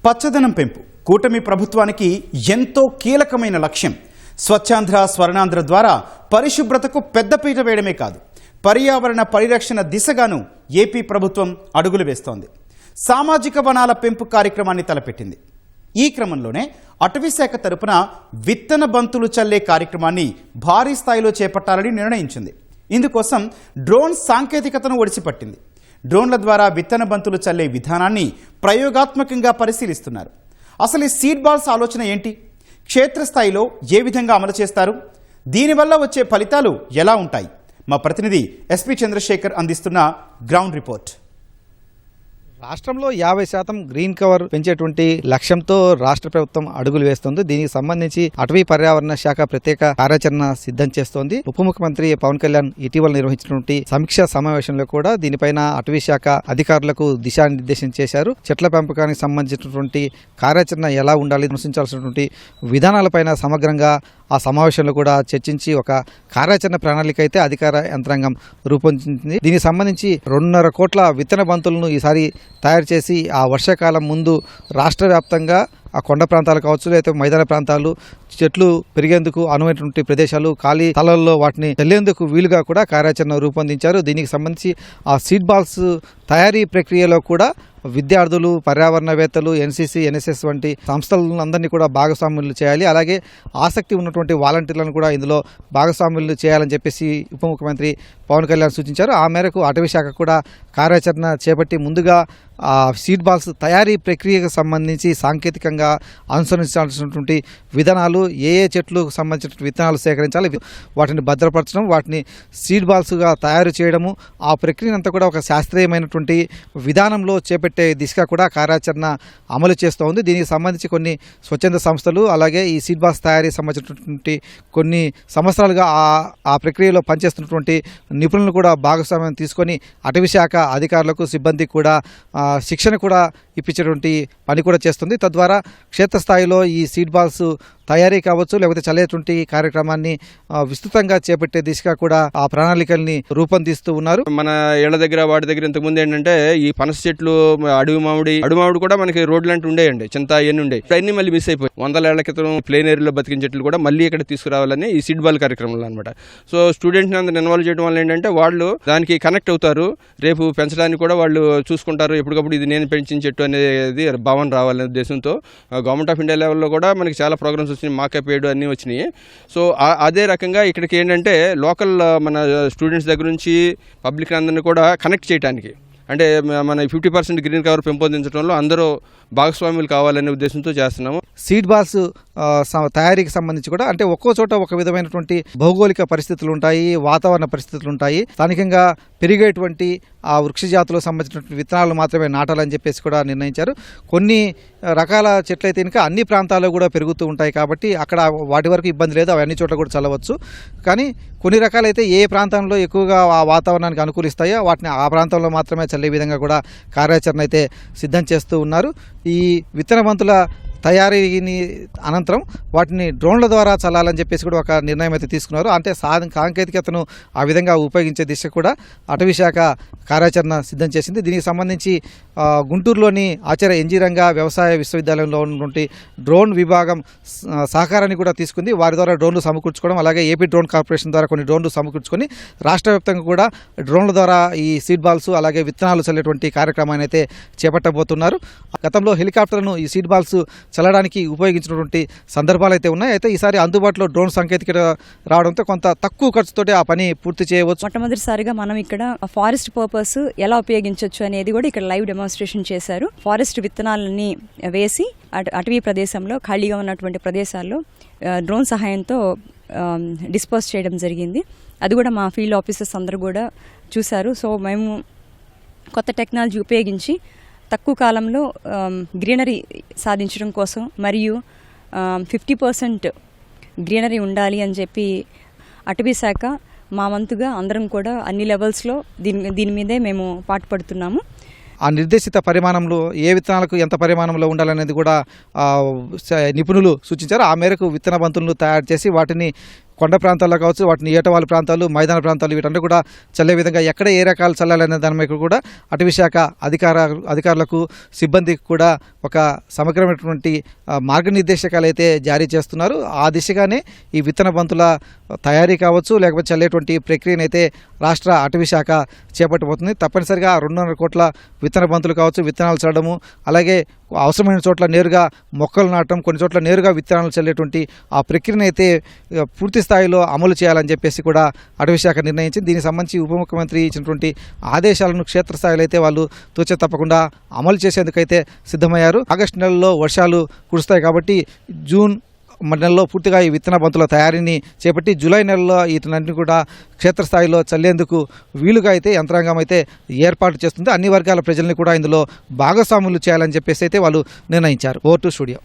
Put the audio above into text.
పచ్చదనం పెంపు కూటమి ప్రభుత్వానికి ఎంతో కీలకమైన లక్ష్యం. స్వచ్ఛాంధ్ర స్వర్ణాంధ్ర ద్వారా పరిశుభ్రతకు పెద్దపీట వేయడమే కాదు, పర్యావరణ పరిరక్షణ దిశగాను ఏపీ ప్రభుత్వం అడుగులు వేస్తోంది. సామాజిక వనాల పెంపు కార్యక్రమాన్ని తలపెట్టింది. ఈ క్రమంలోనే అటవీశాఖ తరపున విత్తన బంతులు చల్లే కార్యక్రమాన్ని భారీ స్థాయిలో చేపట్టాలని నిర్ణయించింది. ఇందుకోసం డ్రోన్ సాంకేతికతను ఒడిసిపట్టింది. డ్రోన్ల ద్వారా విత్తన బంతులు చల్లే విధానాన్ని ప్రయోగాత్మకంగా పరిశీలిస్తున్నారు. అసలు ఈ సీడ్ బాల్స్ ఆలోచన ఏంటి? క్షేత్రస్థాయిలో ఏ విధంగా అమలు చేస్తారు? దీనివల్ల వచ్చే ఫలితాలు ఎలా ఉంటాయి? మా ప్రతినిధి ఎస్పీ చంద్రశేఖర్ అందిస్తున్న గ్రౌండ్ రిపోర్ట్. రాష్ట్రంలో 50% గ్రీన్ కవర్ పెంచేటువంటి లక్ష్యంతో రాష్ట్ర ప్రభుత్వం అడుగులు వేస్తోంది. దీనికి సంబంధించి అటవీ పర్యావరణ శాఖ ప్రత్యేక కార్యాచరణ సిద్ధం చేస్తోంది. ఉప ముఖ్యమంత్రి పవన్ కళ్యాణ్ ఇటీవల నిర్వహించినటువంటి సమీక్షా సమావేశంలో కూడా దీనిపైన అటవీ శాఖ అధికారులకు దిశానిర్దేశం చేశారు. చెట్ల పెంపకానికి సంబంధించినటువంటి కార్యాచరణ ఎలా ఉండాలి, అనుసరించాల్సినటువంటి విధానాలపైన సమగ్రంగా ఆ సమావేశంలో కూడా చర్చించి ఒక కార్యాచరణ ప్రణాళిక అయితే అధికార యంత్రాంగం రూపొందించింది. దీనికి సంబంధించి 2.5 కోట్ల విత్తన బంతులను ఈసారి తయారు చేసి ఆ వర్షాకాలం ముందు రాష్ట్ర వ్యాప్తంగా ఆ కొండ ప్రాంతాలు కావచ్చు, లేకపోతే మైదాన ప్రాంతాలు, చెట్లు పెరిగేందుకు అనువైనటువంటి ప్రదేశాలు, ఖాళీ స్థలాల్లో వాటిని చెల్లేందుకు వీలుగా కూడా కార్యాచరణ రూపొందించారు. దీనికి సంబంధించి ఆ సీడ్ బాల్స్ తయారీ ప్రక్రియలో కూడా విద్యార్థులు, పర్యావరణవేత్తలు, ఎన్సీసీ, ఎన్ఎస్ఎస్ వంటి సంస్థలందరినీ కూడా భాగస్వాములు చేయాలి. అలాగే ఆసక్తి ఉన్నటువంటి వాలంటీర్లను కూడా ఇందులో భాగస్వాములు చేయాలని చెప్పేసి ఉప ముఖ్యమంత్రి పవన్ కళ్యాణ్ సూచించారు. ఆ మేరకు అటవీ శాఖ కూడా కార్యాచరణ చేపట్టి ముందుగా ఆ సీడ్ బాల్స్ తయారీ ప్రక్రియకు సంబంధించి సాంకేతికంగా అనుసరించాల్సినటువంటి విధానాలు, ఏ చెట్లకు సంబంధించిన విత్తనాలు సేకరించాలి, వాటిని భద్రపరచడం, వాటిని సీడ్ బాల్స్గా తయారు చేయడము, ఆ ప్రక్రియనంతా కూడా ఒక శాస్త్రీయమైనటువంటి విధానంలో చేపట్టే దిశగా కూడా కార్యాచరణ అమలు చేస్తూ ఉంది. దీనికి సంబంధించి కొన్ని స్వచ్ఛంద సంస్థలు, అలాగే ఈ సీడ్ బాల్స్ తయారీ సంబంధించినటువంటి కొన్ని సంవత్సరాలుగా ఆ ప్రక్రియలో పనిచేస్తున్నటువంటి నిపుణులను కూడా భాగస్వామ్యం తీసుకొని అటవీ శాఖ అధికారులకు, సిబ్బందికి కూడా శిక్షణ కూడా ఇప్పించేటువంటి పని కూడా చేస్తుంది. తద్వారా క్షేత్రస్థాయిలో ఈ సీడ్ బాల్స్ తయారీ కావచ్చు, లేకపోతే చల్లేటువంటి కార్యక్రమాన్ని విస్తృతంగా చేపట్టే దిశగా కూడా ఆ ప్రణాళికల్ని రూపొందిస్తూ ఉన్నారు. మన ఇళ్ల దగ్గర, వాటి దగ్గర ఇంతకుముందు ఏంటంటే ఈ పనస చెట్లు, అడవి మామిడి కూడా మనకి రోడ్లు అంటే ఉండేయండి, చింత అవన్నీ ఉండే. అన్ని మళ్ళీ మిస్ అయిపోయి 100 ఏళ్ల క్రితం ప్లేన్ ఏరియాలో బతికిన చెట్లు కూడా మళ్ళీ ఇక్కడ తీసుకురావాలని ఈ సీడ్ బాల్ కార్యక్రమంలో అనమాట. సో స్టూడెంట్ని అందరూ ఇన్వాల్వ్ చేయడం వల్ల ఏంటంటే వాళ్ళు దానికి కనెక్ట్ అవుతారు. రేపు పెంచడానికి కూడా వాళ్ళు చూసుకుంటారు. ఎప్పటికప్పుడు ఇది నేను పెంచిన చెట్టు అనేది భావన రావాలనే ఉద్దేశంతో గవర్నమెంట్ ఆఫ్ ఇండియా లెవెల్లో కూడా మనకి చాలా ప్రోగ్రామ్స్ వచ్చినాయి, మాకపేడు అన్నీ వచ్చినాయి. సో అదే రకంగా ఇక్కడికి ఏంటంటే లోకల్ మన స్టూడెంట్స్ దగ్గర నుంచి పబ్లిక్ అందరినీ కూడా కనెక్ట్ చేయడానికి, అంటే మన 50% గ్రీన్ కవర్ పెంపొందించడంలో అందరూ భాగస్వాములు కావాలనే ఉద్దేశంతో చేస్తున్నాము. సీడ్ బాల్స్ తయారీకి సంబంధించి కూడా అంటే ఒక్కో చోట ఒక విధమైనటువంటి భౌగోళిక పరిస్థితులు ఉంటాయి, వాతావరణ పరిస్థితులు ఉంటాయి. స్థానికంగా పెరిగేటువంటి ఆ వృక్ష జాతులకు సంబంధించినటువంటి విత్తనాలు మాత్రమే నాటాలని చెప్పేసి కూడా నిర్ణయించారు. కొన్ని రకాల చెట్లయితే ఇంకా అన్ని ప్రాంతాల్లో కూడా పెరుగుతూ ఉంటాయి కాబట్టి అక్కడ వాటి వరకు ఇబ్బంది లేదు, అవి అన్ని చోట్ల కూడా చల్లవచ్చు. కానీ కొన్ని రకాలైతే ఏ ప్రాంతంలో ఎక్కువగా ఆ వాతావరణానికి అనుకూలిస్తాయో వాటిని ఆ ప్రాంతంలో మాత్రమే చల్లే విధంగా కూడా కార్యాచరణ అయితే సిద్ధం చేస్తూ ఉన్నారు. ఈ విత్తన బంతుల తయారీని అనంతరం వాటిని డ్రోన్ల ద్వారా చల్లాలని చెప్పేసి కూడా ఒక నిర్ణయం అయితే తీసుకున్నారు. అంటే సాంకేతికతను ఆ విధంగా ఉపయోగించే దిశ కూడా అటవీ శాఖ కార్యాచరణ సిద్ధం చేసింది. దీనికి సంబంధించి గుంటూరులోని ఆచార్య ఎన్జీ రంగా వ్యవసాయ విశ్వవిద్యాలయంలో ఉన్నటువంటి డ్రోన్ విభాగం సహకారాన్ని కూడా తీసుకుంది. వారి ద్వారా డ్రోన్లు సమకూర్చుకోవడం, అలాగే ఏపీ డ్రోన్ కార్పొరేషన్ ద్వారా కొన్ని డ్రోన్లు సమకూర్చుకొని రాష్ట్ర వ్యాప్తంగా కూడా డ్రోన్ల ద్వారా ఈ సీడ్ బాల్స్ అలాగే విత్తనాలు చల్లేటువంటి కార్యక్రమాన్ని అయితే చేపట్టబోతున్నారు. గతంలో హెలికాప్టర్లను ఈ సీడ్ బాల్స్ చల్లడానికి ఉపయోగించినటువంటి సందర్భాలు అయితే ఉన్నాయి. అయితే ఈసారి అందుబాటులో డ్రోన్ సాంకేతికత రావడంతో కొంత తక్కువ ఖర్చుతోటి ఆ పని పూర్తి చేయవచ్చు. మొట్టమొదటిసారిగా మనం ఇక్కడ ఫారెస్ట్ పర్పస్ ఎలా ఉపయోగించవచ్చు అనేది కూడా ఇక్కడ లైవ్ డెమాన్స్ట్రేషన్ చేశారు. ఫారెస్ట్ విత్తనాలని వేసి అటవీ ప్రదేశంలో ఖాళీగా ఉన్నటువంటి ప్రదేశాల్లో డ్రోన్ సహాయంతో డిస్పోజ్ చేయడం జరిగింది. అది కూడా మా ఫీల్డ్ ఆఫీసర్స్ అందరూ కూడా చూశారు. సో మేము కొత్త టెక్నాలజీ ఉపయోగించి తక్కువ కాలంలో గ్రీనరీ సాధించడం కోసం మరియు 50% గ్రీనరీ ఉండాలి అని చెప్పి అటవీ శాఖ మా వంతుగా అందరం కూడా అన్ని లెవెల్స్లో దీని మీదే మేము పాటుపడుతున్నాము. ఆ నిర్దేశిత పరిమాణంలో ఏ విత్తనాలకు ఎంత పరిమాణంలో ఉండాలనేది కూడా నిపుణులు సూచించారు. ఆ మేరకు విత్తన బంతులను తయారు చేసి వాటిని కొండ ప్రాంతాల్లో కావచ్చు, వాటిని ఏటవాళ్ళ ప్రాంతాలు, మైదాన ప్రాంతాలు వీటన్నీ కూడా చల్లే విధంగా ఎక్కడ ఏ రకాలు చల్లాలనే దాని మీద కూడా అటవీ శాఖ అధికారులకు సిబ్బందికి కూడా ఒక సమగ్రమైనటువంటి మార్గనిర్దేశకాలు అయితే జారీ చేస్తున్నారు. ఆ దిశగానే ఈ విత్తన బంతుల తయారీ కావచ్చు, లేకపోతే చల్లేటువంటి ప్రక్రియను అయితే రాష్ట్ర అటవీ శాఖ చేపట్టబోతుంది. తప్పనిసరిగా 2.5 కోట్ల విత్తన బంతులు కావచ్చు, విత్తనాలు చల్లడము, అలాగే అవసరమైన చోట్ల నేరుగా మొక్కలు నాటడం, కొన్ని చోట్ల నేరుగా విత్తనాలు చల్లేటువంటి ఆ ప్రక్రియను అయితే పూర్తి స్థాయిలో అమలు చేయాలని చెప్పేసి కూడా అటవీ శాఖ నిర్ణయించింది. దీనికి సంబంధించి ఉప ముఖ్యమంత్రి ఇచ్చినటువంటి ఆదేశాలను క్షేత్రస్థాయిలో అయితే వాళ్ళు తూచ తప్పకుండా అమలు చేసేందుకైతే సిద్ధమయ్యారు. ఆగస్టు నెలలో వర్షాలు కురుస్తాయి కాబట్టి జూన్ నెలలో పూర్తిగా ఈ విత్తన బంతుల తయారీని చేపట్టి జూలై నెలలో వీటినన్నింటినీ కూడా క్షేత్రస్థాయిలో చల్లేందుకు వీలుగా అయితే యంత్రాంగం అయితే ఏర్పాటు చేస్తుంది. అన్ని వర్గాల ప్రజల్ని కూడా ఇందులో భాగస్వాములు చేయాలని చెప్పేసి అయితే వాళ్ళు నిర్ణయించారు. Over to studio.